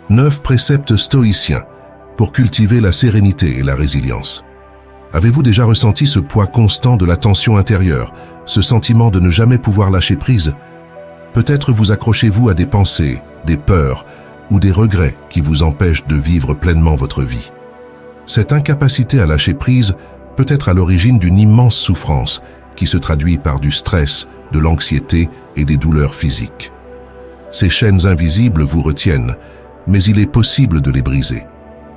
9 préceptes stoïciens pour cultiver la sérénité et la résilience. Avez-vous déjà ressenti ce poids constant de la tension intérieure, ce sentiment de ne jamais pouvoir lâcher prise? Peut-être vous accrochez-vous à des pensées, des peurs ou des regrets qui vous empêchent de vivre pleinement votre vie. Cette incapacité à lâcher prise peut être à l'origine d'une immense souffrance qui se traduit par du stress, de l'anxiété et des douleurs physiques. Ces chaînes invisibles vous retiennent, mais il est possible de les briser.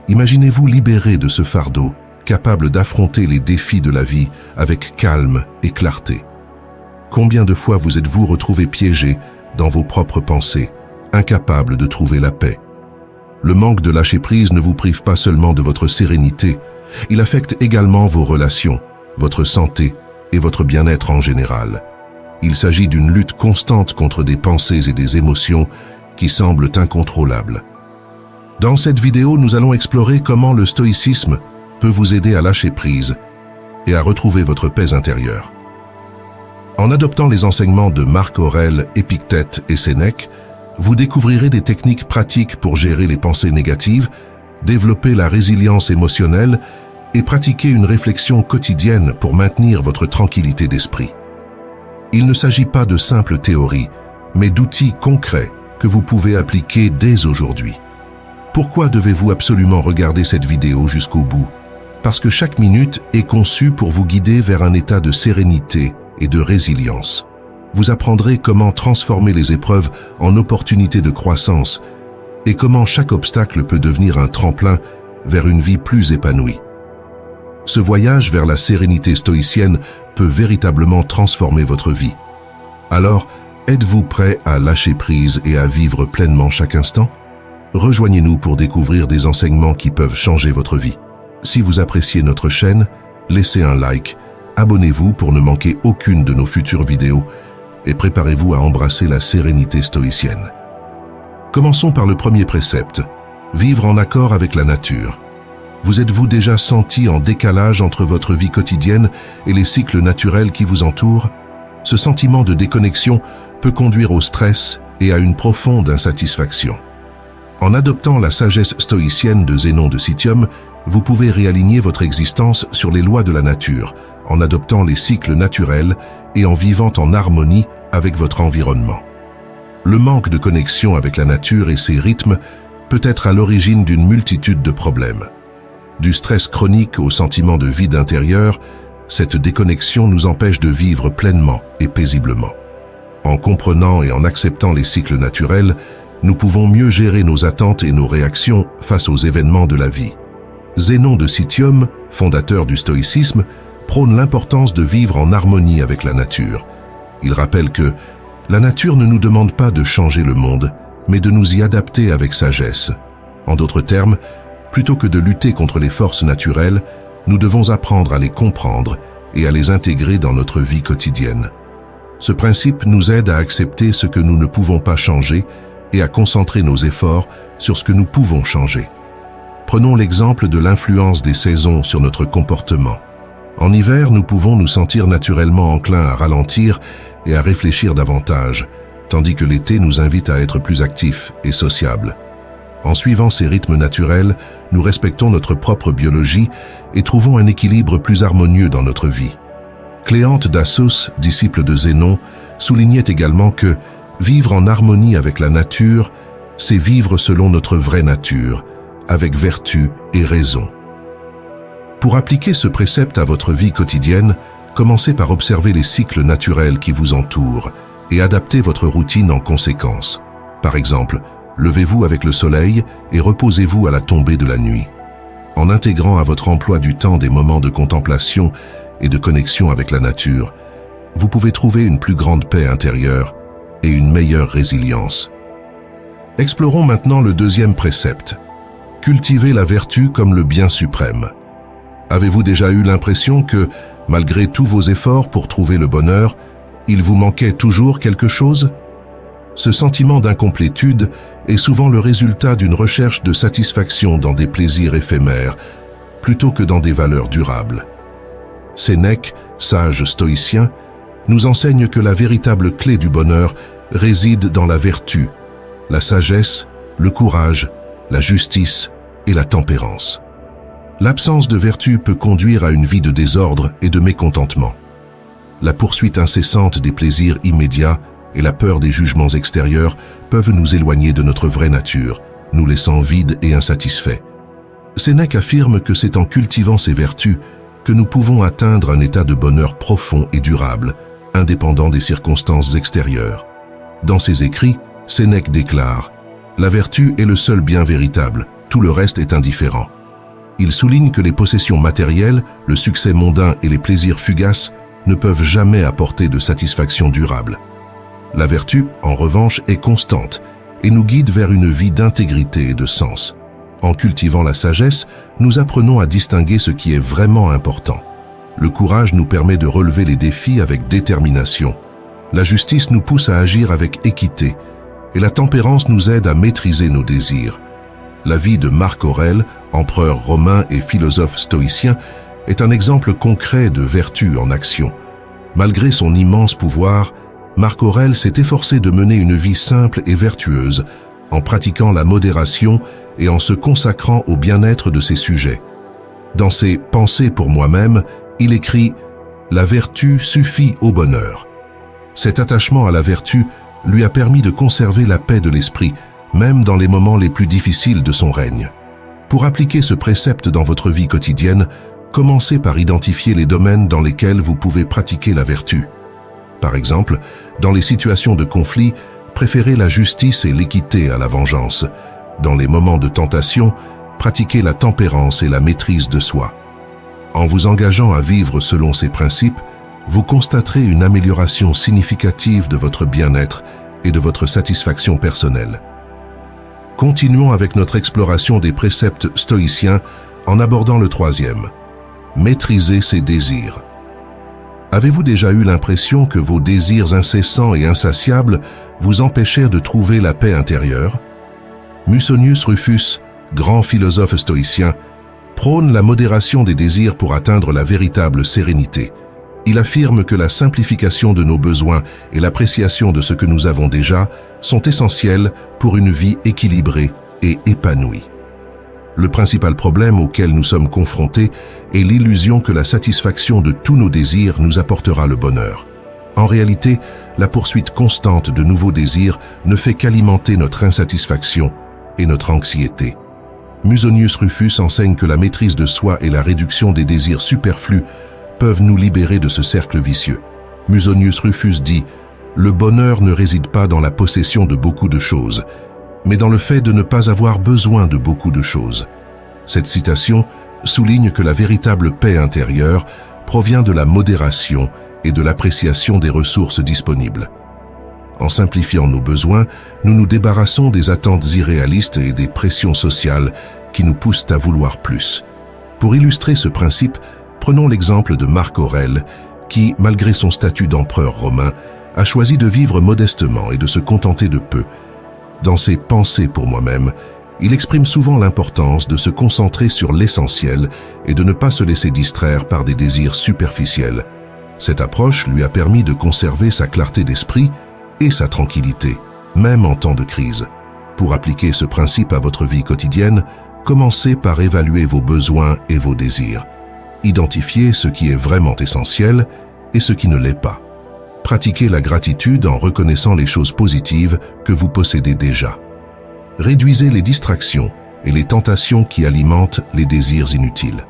Imaginez-vous libéré de ce fardeau, capable d'affronter les défis de la vie avec calme et clarté. Combien de fois vous êtes-vous retrouvé piégé dans vos propres pensées, incapable de trouver la paix? Le manque de lâcher-prise ne vous prive pas seulement de votre sérénité, il affecte également vos relations, votre santé et votre bien-être en général. Il s'agit d'une lutte constante contre des pensées et des émotions qui semblent incontrôlables. Dans cette vidéo, nous allons explorer comment le stoïcisme peut vous aider à lâcher prise et à retrouver votre paix intérieure. En adoptant les enseignements de Marc Aurèle, Épictète et Sénèque, vous découvrirez des techniques pratiques pour gérer les pensées négatives, développer la résilience émotionnelle et pratiquer une réflexion quotidienne pour maintenir votre tranquillité d'esprit. Il ne s'agit pas de simples théories, mais d'outils concrets que vous pouvez appliquer dès aujourd'hui. Pourquoi devez-vous absolument regarder cette vidéo jusqu'au bout? Parce que chaque minute est conçue pour vous guider vers un état de sérénité et de résilience. Vous apprendrez comment transformer les épreuves en opportunités de croissance et comment chaque obstacle peut devenir un tremplin vers une vie plus épanouie. Ce voyage vers la sérénité stoïcienne peut véritablement transformer votre vie. Alors, êtes-vous prêt à lâcher prise et à vivre pleinement chaque instant? Rejoignez-nous pour découvrir des enseignements qui peuvent changer votre vie. Si vous appréciez notre chaîne, laissez un like, abonnez-vous pour ne manquer aucune de nos futures vidéos et préparez-vous à embrasser la sérénité stoïcienne. Commençons par le premier précepte, vivre en accord avec la nature. Vous êtes-vous déjà senti en décalage entre votre vie quotidienne et les cycles naturels qui vous entourent? Ce sentiment de déconnexion peut conduire au stress et à une profonde insatisfaction. En adoptant la sagesse stoïcienne de Zénon de Citium, vous pouvez réaligner votre existence sur les lois de la nature, en adoptant les cycles naturels et en vivant en harmonie avec votre environnement. Le manque de connexion avec la nature et ses rythmes peut être à l'origine d'une multitude de problèmes. Du stress chronique au sentiment de vide intérieur, cette déconnexion nous empêche de vivre pleinement et paisiblement. En comprenant et en acceptant les cycles naturels, nous pouvons mieux gérer nos attentes et nos réactions face aux événements de la vie. Zénon de Citium, fondateur du stoïcisme, prône l'importance de vivre en harmonie avec la nature. Il rappelle que la nature ne nous demande pas de changer le monde, mais de nous y adapter avec sagesse. En d'autres termes, plutôt que de lutter contre les forces naturelles, nous devons apprendre à les comprendre et à les intégrer dans notre vie quotidienne. Ce principe nous aide à accepter ce que nous ne pouvons pas changer et à concentrer nos efforts sur ce que nous pouvons changer. Prenons l'exemple de l'influence des saisons sur notre comportement. En hiver, nous pouvons nous sentir naturellement enclins à ralentir et à réfléchir davantage, tandis que l'été nous invite à être plus actifs et sociables. En suivant ces rythmes naturels, nous respectons notre propre biologie et trouvons un équilibre plus harmonieux dans notre vie. Cléante d'Assos, disciple de Zénon, soulignait également que vivre en harmonie avec la nature, c'est vivre selon notre vraie nature, avec vertu et raison. Pour appliquer ce précepte à votre vie quotidienne, commencez par observer les cycles naturels qui vous entourent et adaptez votre routine en conséquence. Par exemple, levez-vous avec le soleil et reposez-vous à la tombée de la nuit. En intégrant à votre emploi du temps des moments de contemplation et de connexion avec la nature, vous pouvez trouver une plus grande paix intérieure et une meilleure résilience. Explorons maintenant le deuxième précepte. Cultivez la vertu comme le bien suprême. Avez-vous déjà eu l'impression que, malgré tous vos efforts pour trouver le bonheur, il vous manquait toujours quelque chose? Ce sentiment d'incomplétude est souvent le résultat d'une recherche de satisfaction dans des plaisirs éphémères, plutôt que dans des valeurs durables. Sénèque, sage stoïcien, nous enseigne que la véritable clé du bonheur réside dans la vertu, la sagesse, le courage la justice et la tempérance. L'absence de vertu peut conduire à une vie de désordre et de mécontentement. La poursuite incessante des plaisirs immédiats et la peur des jugements extérieurs peuvent nous éloigner de notre vraie nature, nous laissant vides et insatisfaits. Sénèque affirme que c'est en cultivant ces vertus que nous pouvons atteindre un état de bonheur profond et durable, indépendant des circonstances extérieures. Dans ses écrits, Sénèque déclare « La vertu est le seul bien véritable, tout le reste est indifférent ». Il souligne que les possessions matérielles, le succès mondain et les plaisirs fugaces ne peuvent jamais apporter de satisfaction durable. La vertu, en revanche, est constante et nous guide vers une vie d'intégrité et de sens. En cultivant la sagesse, nous apprenons à distinguer ce qui est vraiment important. Le courage nous permet de relever les défis avec détermination. La justice nous pousse à agir avec équité et la tempérance nous aide à maîtriser nos désirs. La vie de Marc Aurèle, empereur romain et philosophe stoïcien, est un exemple concret de vertu en action. Malgré son immense pouvoir, Marc Aurèle s'est efforcé de mener une vie simple et vertueuse, en pratiquant la modération et en se consacrant au bien-être de ses sujets. Dans ses « Pensées pour moi-même », il écrit « La vertu suffit au bonheur ». Cet attachement à la vertu lui a permis de conserver la paix de l'esprit, même dans les moments les plus difficiles de son règne. Pour appliquer ce précepte dans votre vie quotidienne, commencez par identifier les domaines dans lesquels vous pouvez pratiquer la vertu. Par exemple, dans les situations de conflit, préférez la justice et l'équité à la vengeance. Dans les moments de tentation, pratiquez la tempérance et la maîtrise de soi. En vous engageant à vivre selon ces principes, vous constaterez une amélioration significative de votre bien-être et de votre satisfaction personnelle. Continuons avec notre exploration des préceptes stoïciens en abordant le troisième. Maîtriser ses désirs. Avez-vous déjà eu l'impression que vos désirs incessants et insatiables vous empêchèrent de trouver la paix intérieure? Musonius Rufus, grand philosophe stoïcien, prône la modération des désirs pour atteindre la véritable sérénité. Il affirme que la simplification de nos besoins et l'appréciation de ce que nous avons déjà sont essentielles pour une vie équilibrée et épanouie. Le principal problème auquel nous sommes confrontés est l'illusion que la satisfaction de tous nos désirs nous apportera le bonheur. En réalité, la poursuite constante de nouveaux désirs ne fait qu'alimenter notre insatisfaction et notre anxiété. Musonius Rufus enseigne que la maîtrise de soi et la réduction des désirs superflus peuvent nous libérer de ce cercle vicieux. Musonius Rufus dit « Le bonheur ne réside pas dans la possession de beaucoup de choses, mais dans le fait de ne pas avoir besoin de beaucoup de choses. » Cette citation souligne que la véritable paix intérieure provient de la modération et de l'appréciation des ressources disponibles. En simplifiant nos besoins, nous nous débarrassons des attentes irréalistes et des pressions sociales qui nous poussent à vouloir plus. Pour illustrer ce principe, prenons l'exemple de Marc Aurèle, qui, malgré son statut d'empereur romain, a choisi de vivre modestement et de se contenter de peu. Dans ses Pensées pour moi-même, il exprime souvent l'importance de se concentrer sur l'essentiel et de ne pas se laisser distraire par des désirs superficiels. Cette approche lui a permis de conserver sa clarté d'esprit et sa tranquillité, même en temps de crise. Pour appliquer ce principe à votre vie quotidienne, commencez par évaluer vos besoins et vos désirs. Identifiez ce qui est vraiment essentiel et ce qui ne l'est pas. Pratiquez la gratitude en reconnaissant les choses positives que vous possédez déjà. Réduisez les distractions et les tentations qui alimentent les désirs inutiles.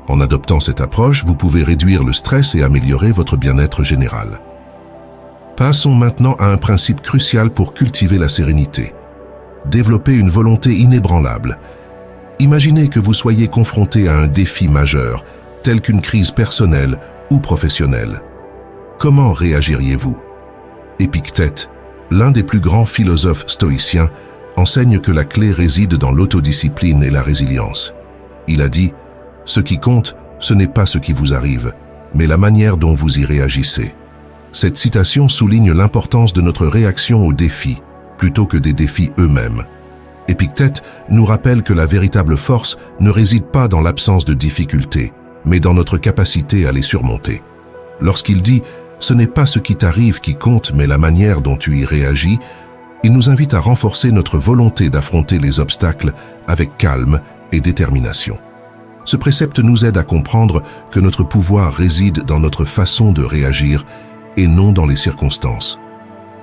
En adoptant cette approche, vous pouvez réduire le stress et améliorer votre bien-être général. Passons maintenant à un principe crucial pour cultiver la sérénité. Développer une volonté inébranlable. Imaginez que vous soyez confronté à un défi majeur, tel qu'une crise personnelle ou professionnelle. Comment réagiriez-vous? Épictète, l'un des plus grands philosophes stoïciens, enseigne que la clé réside dans l'autodiscipline et la résilience. Il a dit « Ce qui compte, ce n'est pas ce qui vous arrive, mais la manière dont vous y réagissez. » Cette citation souligne l'importance de notre réaction aux défis, plutôt que des défis eux-mêmes. Épictète nous rappelle que la véritable force ne réside pas dans l'absence de difficultés, mais dans notre capacité à les surmonter. Lorsqu'il dit « Ce n'est pas ce qui t'arrive qui compte, mais la manière dont tu y réagis », Il nous invite à renforcer notre volonté d'affronter les obstacles avec calme et détermination. Ce précepte nous aide à comprendre que notre pouvoir réside dans notre façon de réagir et non dans les circonstances.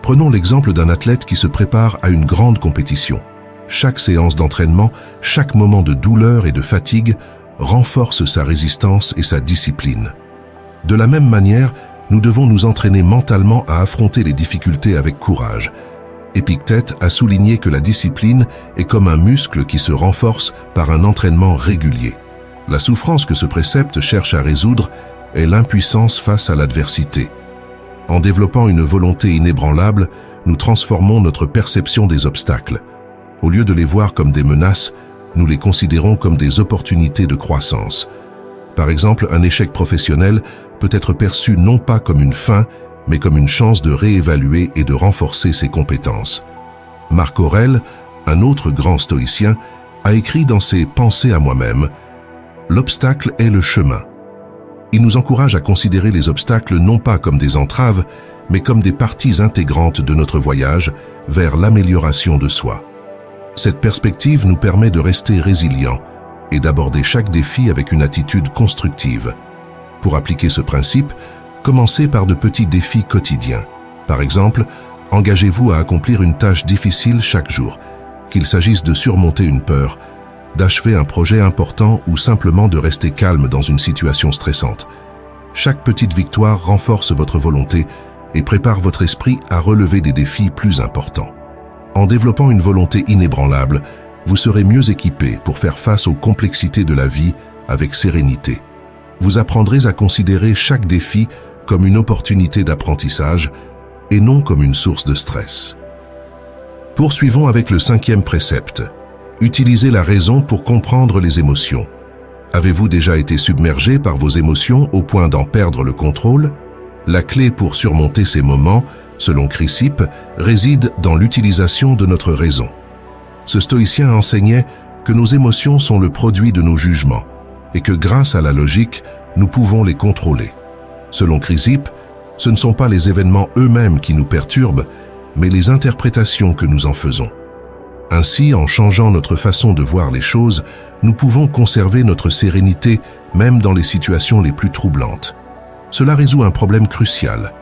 Prenons l'exemple d'un athlète qui se prépare à une grande compétition. Chaque séance d'entraînement, chaque moment de douleur et de fatigue renforce sa résistance et sa discipline. De la même manière, nous devons nous entraîner mentalement à affronter les difficultés avec courage. Épictète a souligné que la discipline est comme un muscle qui se renforce par un entraînement régulier. La souffrance que ce précepte cherche à résoudre est l'impuissance face à l'adversité. En développant une volonté inébranlable, nous transformons notre perception des obstacles. Au lieu de les voir comme des menaces, nous les considérons comme des opportunités de croissance. Par exemple, un échec professionnel peut être perçu non pas comme une fin, mais comme une chance de réévaluer et de renforcer ses compétences. Marc Aurèle, un autre grand stoïcien, a écrit dans ses Pensées à moi-même « L'obstacle est le chemin ». Il nous encourage à considérer les obstacles non pas comme des entraves, mais comme des parties intégrantes de notre voyage vers l'amélioration de soi. Cette perspective nous permet de rester résilients et d'aborder chaque défi avec une attitude constructive. Pour appliquer ce principe, commencez par de petits défis quotidiens. Par exemple, engagez-vous à accomplir une tâche difficile chaque jour, qu'il s'agisse de surmonter une peur, d'achever un projet important ou simplement de rester calme dans une situation stressante. Chaque petite victoire renforce votre volonté et prépare votre esprit à relever des défis plus importants. En développant une volonté inébranlable, vous serez mieux équipé pour faire face aux complexités de la vie avec sérénité. Vous apprendrez à considérer chaque défi comme une opportunité d'apprentissage et non comme une source de stress. Poursuivons avec le 5e précepte. Utilisez la raison pour comprendre les émotions. Avez-vous déjà été submergé par vos émotions au point d'en perdre le contrôle? La clé pour surmonter ces moments, selon Chrysippe, réside dans l'utilisation de notre raison. Ce stoïcien enseignait que nos émotions sont le produit de nos jugements et que grâce à la logique, nous pouvons les contrôler. Selon Chrysippe, ce ne sont pas les événements eux-mêmes qui nous perturbent, mais les interprétations que nous en faisons. Ainsi, en changeant notre façon de voir les choses, nous pouvons conserver notre sérénité même dans les situations les plus troublantes. Cela résout un problème crucial,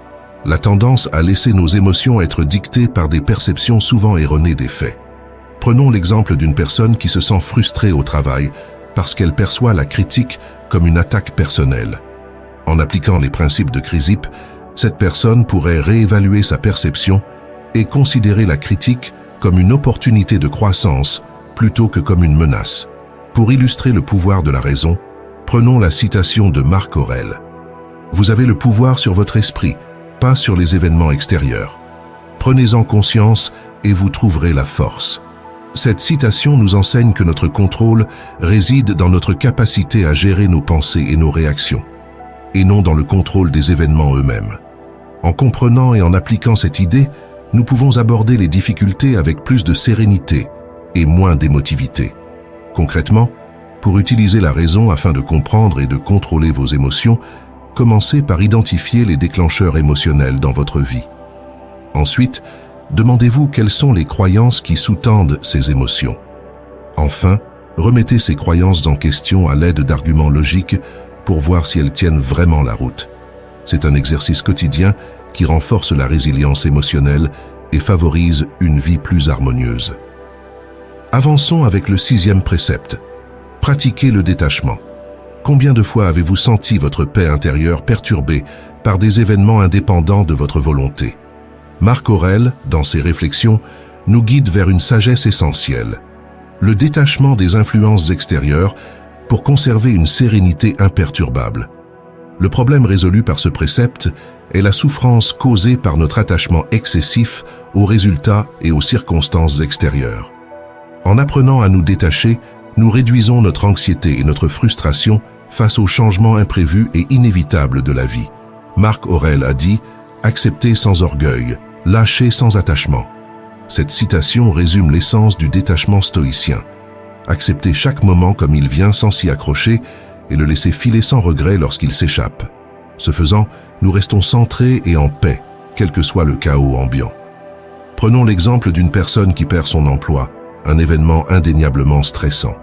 la tendance à laisser nos émotions être dictées par des perceptions souvent erronées des faits. Prenons l'exemple d'une personne qui se sent frustrée au travail parce qu'elle perçoit la critique comme une attaque personnelle. En appliquant les principes de Chrysippe, cette personne pourrait réévaluer sa perception et considérer la critique comme une opportunité de croissance plutôt que comme une menace. Pour illustrer le pouvoir de la raison, prenons la citation de Marc Aurèle. « Vous avez le pouvoir sur votre esprit, pas sur les événements extérieurs. Prenez-en conscience et vous trouverez la force. » Cette citation nous enseigne que notre contrôle réside dans notre capacité à gérer nos pensées et nos réactions, et non dans le contrôle des événements eux-mêmes. En comprenant et en appliquant cette idée, nous pouvons aborder les difficultés avec plus de sérénité et moins d'émotivité. Concrètement, pour utiliser la raison afin de comprendre et de contrôler vos émotions, commencez par identifier les déclencheurs émotionnels dans votre vie. Ensuite, demandez-vous quelles sont les croyances qui sous-tendent ces émotions. Enfin, remettez ces croyances en question à l'aide d'arguments logiques pour voir si elles tiennent vraiment la route. C'est un exercice quotidien qui renforce la résilience émotionnelle et favorise une vie plus harmonieuse. Avançons avec le 6e précepte. Pratiquez le détachement. Combien de fois avez-vous senti votre paix intérieure perturbée par des événements indépendants de votre volonté? Marc Aurèle, dans ses réflexions, nous guide vers une sagesse essentielle, le détachement des influences extérieures pour conserver une sérénité imperturbable. Le problème résolu par ce précepte est la souffrance causée par notre attachement excessif aux résultats et aux circonstances extérieures. En apprenant à nous détacher, nous réduisons notre anxiété et notre frustration face aux changements imprévus et inévitables de la vie. Marc Aurèle a dit « Accepter sans orgueil, lâcher sans attachement ». Cette citation résume l'essence du détachement stoïcien. Accepter chaque moment comme il vient sans s'y accrocher et le laisser filer sans regret lorsqu'il s'échappe. Ce faisant, nous restons centrés et en paix, quel que soit le chaos ambiant. Prenons l'exemple d'une personne qui perd son emploi, un événement indéniablement stressant.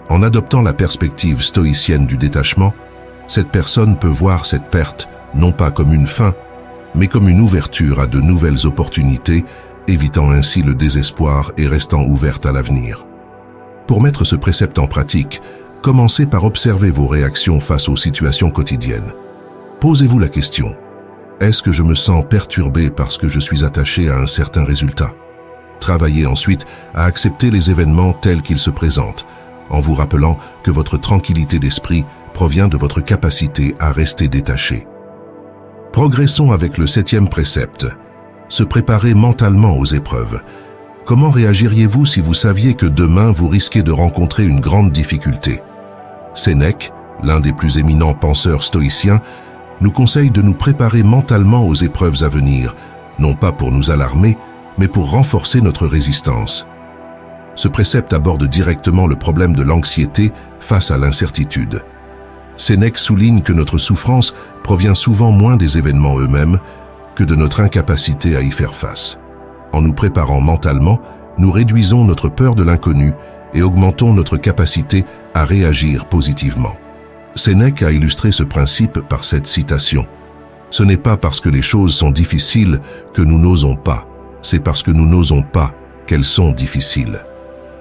En adoptant la perspective stoïcienne du détachement, cette personne peut voir cette perte non pas comme une fin, mais comme une ouverture à de nouvelles opportunités, évitant ainsi le désespoir et restant ouverte à l'avenir. Pour mettre ce précepte en pratique, commencez par observer vos réactions face aux situations quotidiennes. Posez-vous la question: est-ce que je me sens perturbé parce que je suis attaché à un certain résultat? Travaillez ensuite à accepter les événements tels qu'ils se présentent, en vous rappelant que votre tranquillité d'esprit provient de votre capacité à rester détaché. Progressons avec le 7e précepte. Se préparer mentalement aux épreuves. Comment réagiriez-vous si vous saviez que demain vous risquez de rencontrer une grande difficulté? Sénèque, l'un des plus éminents penseurs stoïciens, nous conseille de nous préparer mentalement aux épreuves à venir, non pas pour nous alarmer, mais pour renforcer notre résistance. Ce précepte aborde directement le problème de l'anxiété face à l'incertitude. Sénèque souligne que notre souffrance provient souvent moins des événements eux-mêmes que de notre incapacité à y faire face. En nous préparant mentalement, nous réduisons notre peur de l'inconnu et augmentons notre capacité à réagir positivement. Sénèque a illustré ce principe par cette citation: « Ce n'est pas parce que les choses sont difficiles que nous n'osons pas, c'est parce que nous n'osons pas qu'elles sont difficiles. »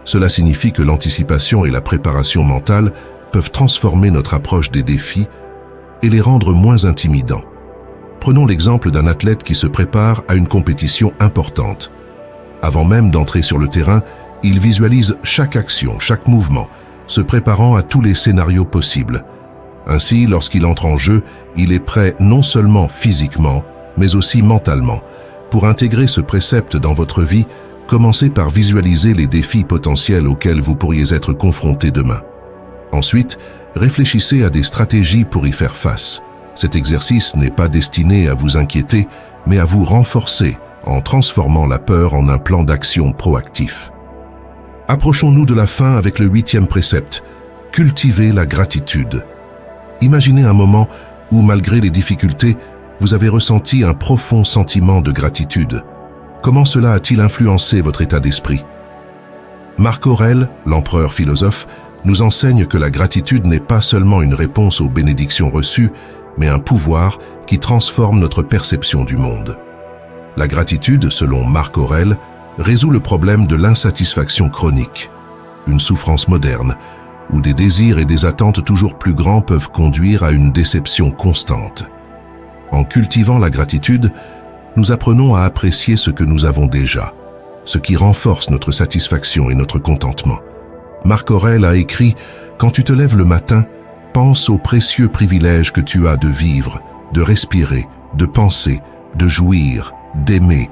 Cela signifie que l'anticipation et la préparation mentale peuvent transformer notre approche des défis et les rendre moins intimidants. Prenons l'exemple d'un athlète qui se prépare à une compétition importante. Avant même d'entrer sur le terrain, il visualise chaque action, chaque mouvement, se préparant à tous les scénarios possibles. Ainsi, lorsqu'il entre en jeu, il est prêt non seulement physiquement, mais aussi mentalement. Pour intégrer ce précepte dans votre vie, commencez par visualiser les défis potentiels auxquels vous pourriez être confrontés demain. Ensuite, réfléchissez à des stratégies pour y faire face. Cet exercice n'est pas destiné à vous inquiéter, mais à vous renforcer en transformant la peur en un plan d'action proactif. Approchons-nous de la fin avec le 8e précepte: cultiver la gratitude. Imaginez un moment où, malgré les difficultés, vous avez ressenti un profond sentiment de gratitude. Comment cela a-t-il influencé votre état d'esprit? Marc Aurèle, l'empereur philosophe, nous enseigne que la gratitude n'est pas seulement une réponse aux bénédictions reçues, mais un pouvoir qui transforme notre perception du monde. La gratitude, selon Marc Aurèle, résout le problème de l'insatisfaction chronique, une souffrance moderne, où des désirs et des attentes toujours plus grands peuvent conduire à une déception constante. En cultivant la gratitude, nous apprenons à apprécier ce que nous avons déjà, ce qui renforce notre satisfaction et notre contentement. Marc Aurèle a écrit: « Quand tu te lèves le matin, pense aux précieux privilèges que tu as de vivre, de respirer, de penser, de jouir, d'aimer. »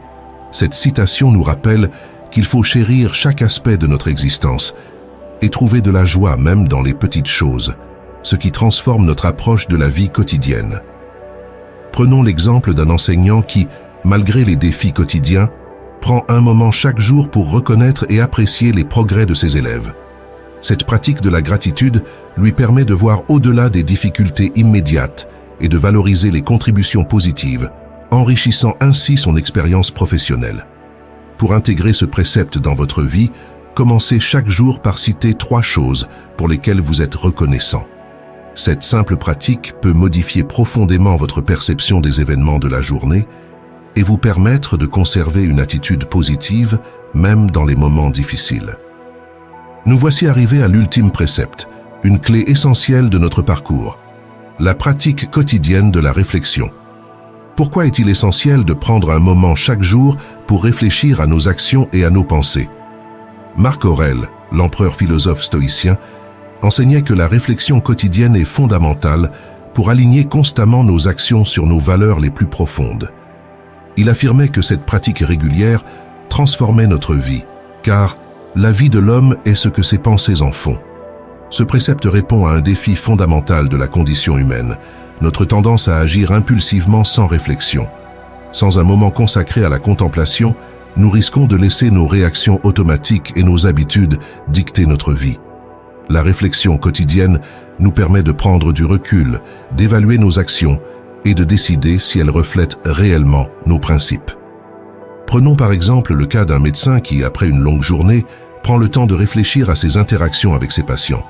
Cette citation nous rappelle qu'il faut chérir chaque aspect de notre existence et trouver de la joie même dans les petites choses, ce qui transforme notre approche de la vie quotidienne. Prenons l'exemple d'un enseignant qui, malgré les défis quotidiens, prend un moment chaque jour pour reconnaître et apprécier les progrès de ses élèves. Cette pratique de la gratitude lui permet de voir au-delà des difficultés immédiates et de valoriser les contributions positives, enrichissant ainsi son expérience professionnelle. Pour intégrer ce précepte dans votre vie, commencez chaque jour par citer 3 choses pour lesquelles vous êtes reconnaissant. Cette simple pratique peut modifier profondément votre perception des événements de la journée et vous permettre de conserver une attitude positive même dans les moments difficiles. Nous voici arrivés à l'ultime précepte, une clé essentielle de notre parcours, la pratique quotidienne de la réflexion. Pourquoi est-il essentiel de prendre un moment chaque jour pour réfléchir à nos actions et à nos pensées? Marc Aurèle, l'empereur philosophe stoïcien, enseignait que la réflexion quotidienne est fondamentale pour aligner constamment nos actions sur nos valeurs les plus profondes. Il affirmait que cette pratique régulière transformait notre vie, car la vie de l'homme est ce que ses pensées en font. Ce précepte répond à un défi fondamental de la condition humaine, notre tendance à agir impulsivement sans réflexion. Sans un moment consacré à la contemplation, nous risquons de laisser nos réactions automatiques et nos habitudes dicter notre vie. La réflexion quotidienne nous permet de prendre du recul, d'évaluer nos actions et de décider si elles reflètent réellement nos principes. Prenons par exemple le cas d'un médecin qui, après une longue journée, prend le temps de réfléchir à ses interactions avec ses patients.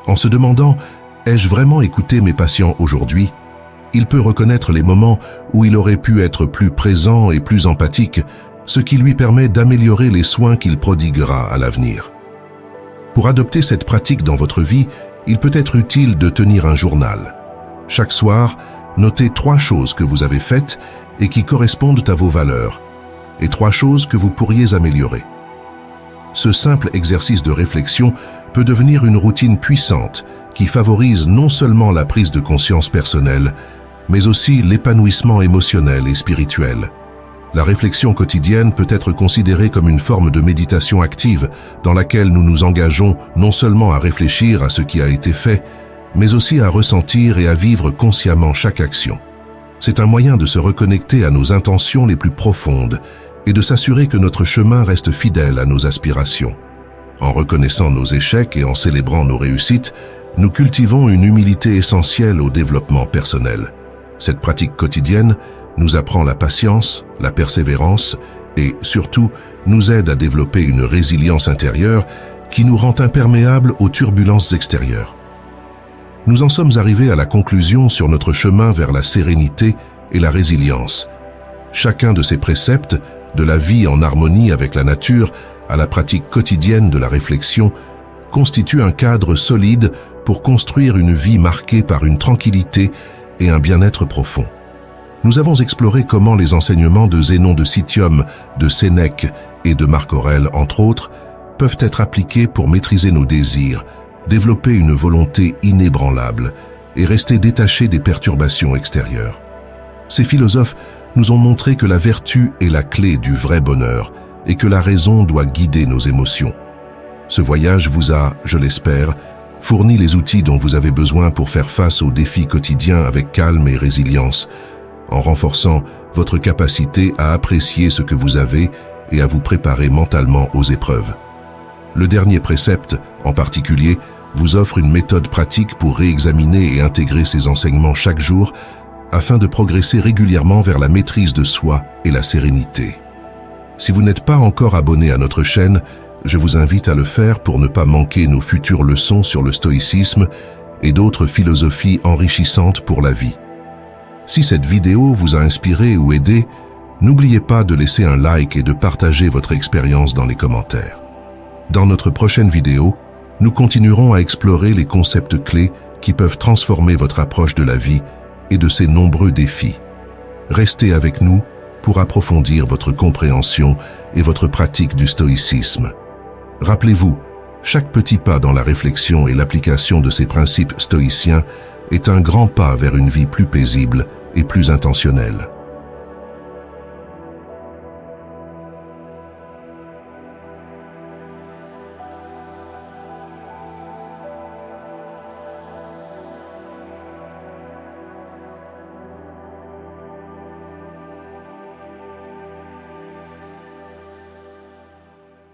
En se demandant « Ai-je vraiment écouté mes patients aujourd'hui ?» il peut reconnaître les moments où il aurait pu être plus présent et plus empathique, ce qui lui permet d'améliorer les soins qu'il prodiguera à l'avenir. Pour adopter cette pratique dans votre vie, il peut être utile de tenir un journal. Chaque soir, notez 3 choses que vous avez faites et qui correspondent à vos valeurs, et 3 choses que vous pourriez améliorer. Ce simple exercice de réflexion peut devenir une routine puissante qui favorise non seulement la prise de conscience personnelle, mais aussi l'épanouissement émotionnel et spirituel. La réflexion quotidienne peut être considérée comme une forme de méditation active dans laquelle nous nous engageons non seulement à réfléchir à ce qui a été fait, mais aussi à ressentir et à vivre consciemment chaque action. C'est un moyen de se reconnecter à nos intentions les plus profondes et de s'assurer que notre chemin reste fidèle à nos aspirations. En reconnaissant nos échecs et en célébrant nos réussites, nous cultivons une humilité essentielle au développement personnel. Cette pratique quotidienne nous apprend la patience, la persévérance et, surtout, nous aide à développer une résilience intérieure qui nous rend imperméables aux turbulences extérieures. Nous en sommes arrivés à la conclusion sur notre chemin vers la sérénité et la résilience. Chacun de ces préceptes, de la vie en harmonie avec la nature à la pratique quotidienne de la réflexion, constitue un cadre solide pour construire une vie marquée par une tranquillité et un bien-être profond. Nous avons exploré comment les enseignements de Zénon de Citium, de Sénèque et de Marc Aurèle, entre autres, peuvent être appliqués pour maîtriser nos désirs, développer une volonté inébranlable et rester détachés des perturbations extérieures. Ces philosophes nous ont montré que la vertu est la clé du vrai bonheur et que la raison doit guider nos émotions. Ce voyage vous a, je l'espère, fourni les outils dont vous avez besoin pour faire face aux défis quotidiens avec calme et résilience, en renforçant votre capacité à apprécier ce que vous avez et à vous préparer mentalement aux épreuves. Le dernier précepte, en particulier, vous offre une méthode pratique pour réexaminer et intégrer ces enseignements chaque jour afin de progresser régulièrement vers la maîtrise de soi et la sérénité. Si vous n'êtes pas encore abonné à notre chaîne, je vous invite à le faire pour ne pas manquer nos futures leçons sur le stoïcisme et d'autres philosophies enrichissantes pour la vie. Si cette vidéo vous a inspiré ou aidé, n'oubliez pas de laisser un like et de partager votre expérience dans les commentaires. Dans notre prochaine vidéo, nous continuerons à explorer les concepts clés qui peuvent transformer votre approche de la vie et de ses nombreux défis. Restez avec nous pour approfondir votre compréhension et votre pratique du stoïcisme. Rappelez-vous, chaque petit pas dans la réflexion et l'application de ces principes stoïciens est un grand pas vers une vie plus paisible et plus intentionnelle.